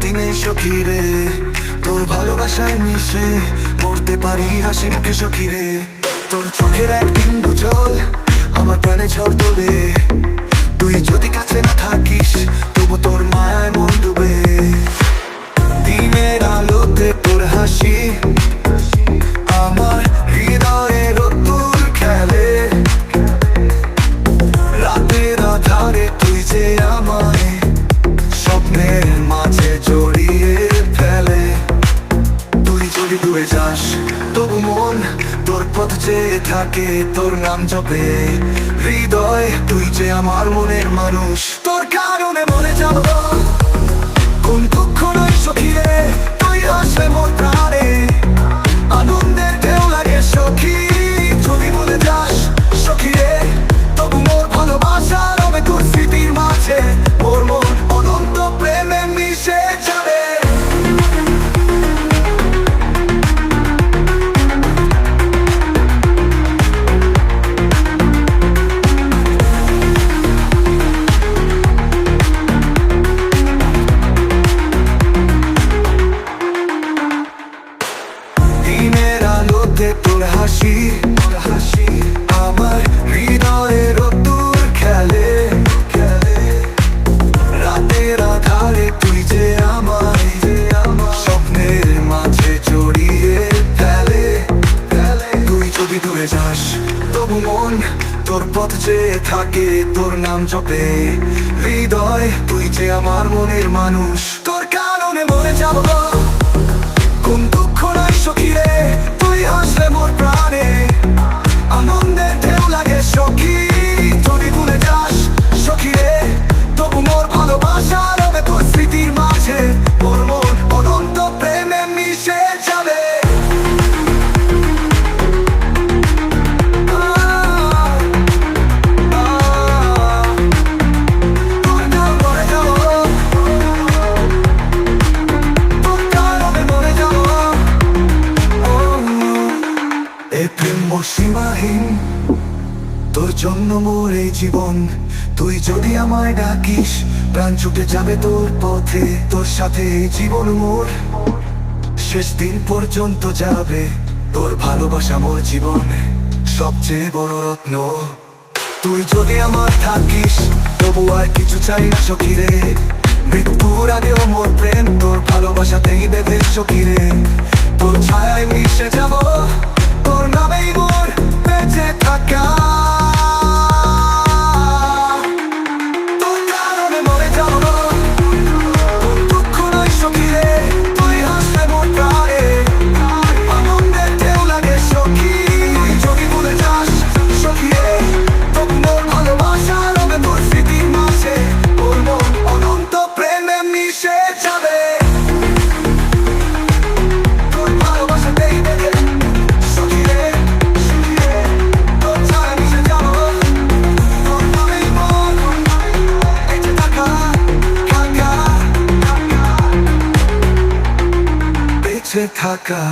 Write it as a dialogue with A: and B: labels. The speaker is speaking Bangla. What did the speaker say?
A: দিনে সখী রে, তোর ভালোবাসায় মিশে মরতে পারি হাসি মুখে সখী রে। তোর চোখের এক বিন্দু জল আমার প্রাণে ঝড় তোলে, তুই যদি কাছে না থাকিস তবু তোর মায়ায় মন ডুবে। দিনের আলোতে তোর হাসি আমার হৃদয়ে রোদ্দুর খেলে, রাতের আধারে তুই যে আমায় স্বপ্নের মাঝে জড়িয়ে ফেলে। তুই যদি ডুবে যাস তবু মন তোর পথ চেয়ে থাকে, তোর নাম জপে হৃদয়, তুই যে আমার মনের মানুষ। তোর কারণে মরে যাব কোন দুঃখ নয় সখী রে, তুই আসলে মোর প্রাণে আনন্দের ঢেউ লাগে সখী। যদি বলে যাস সখী রে তবু মোর ভালোবাসা রবে তোর স্মৃতির মাঝে, মোর মন অনন্ত প্রেমে মিশে যাবে। দিনের আলোতে তোর হাসি আমার হৃদয়ে রোদ্দুর খেলে, রাতের আধারে তুই যে আমায় স্বপ্নের মাঝে জড়িয়ে ফেলে। তুই যদি দূরে যাস তবু মন তোর পথ চেয়ে থাকে, তোর নাম জপে হৃদয়, তুই যে আমার মনের মানুষ। তোর কারণে মরে যাব কোন দুঃখ নাই সখী রে, তুই হাসলে মোর প্রাণে আনন্দের ঢেউ লাগে সখী। যদি ভুলে যাস সখী রে তবু মোর ভালোবাসা রবে তোর স্মৃতির মাঝে, মোর মন অনন্ত প্রেমে মিশে যাবে। সীমাহীন তোর জন্য মোর এই জীবন, তুই যদি আমায় ডাকিস প্রাণ ছুটে যাবে তোর পথে, তোর সাথে এই জীবন মোর শেষ দিন পর্যন্ত যাবে। তোর ভালোবাসা মোর জীবনে সবচেয়ে বড় রত্ন, তুই যদি আমার থাকিস তবু আর কিছু চাই না সখী রে। মৃত্যুর আগেও মোর প্রেম তোর ভালোবাসাতেই বেঁধে সখী রে। তোর ছায়ায় মিশে যাব, তোর নামেই মোর বেঁচে থাকা। তোর কারণে মরে যাব কোন দুঃখ নয় সখী রে, তুই হাসলে মোর প্রাণে আনন্দের ঢেউ লাগে সখী। তুই যদি ভুলে যাস সখী রে তবু মোর ভালোবাসা রবে তোর স্মৃতির মাঝে, তোর মন অনন্ত প্রেমে মিশে যাবে। তোর ভালোবাসাতেই বেঁধে সখী রে, তোর ছায়া মিশে যাব, তোর নামেই মন বেঁচে থাকা, বেঁচে থাকা।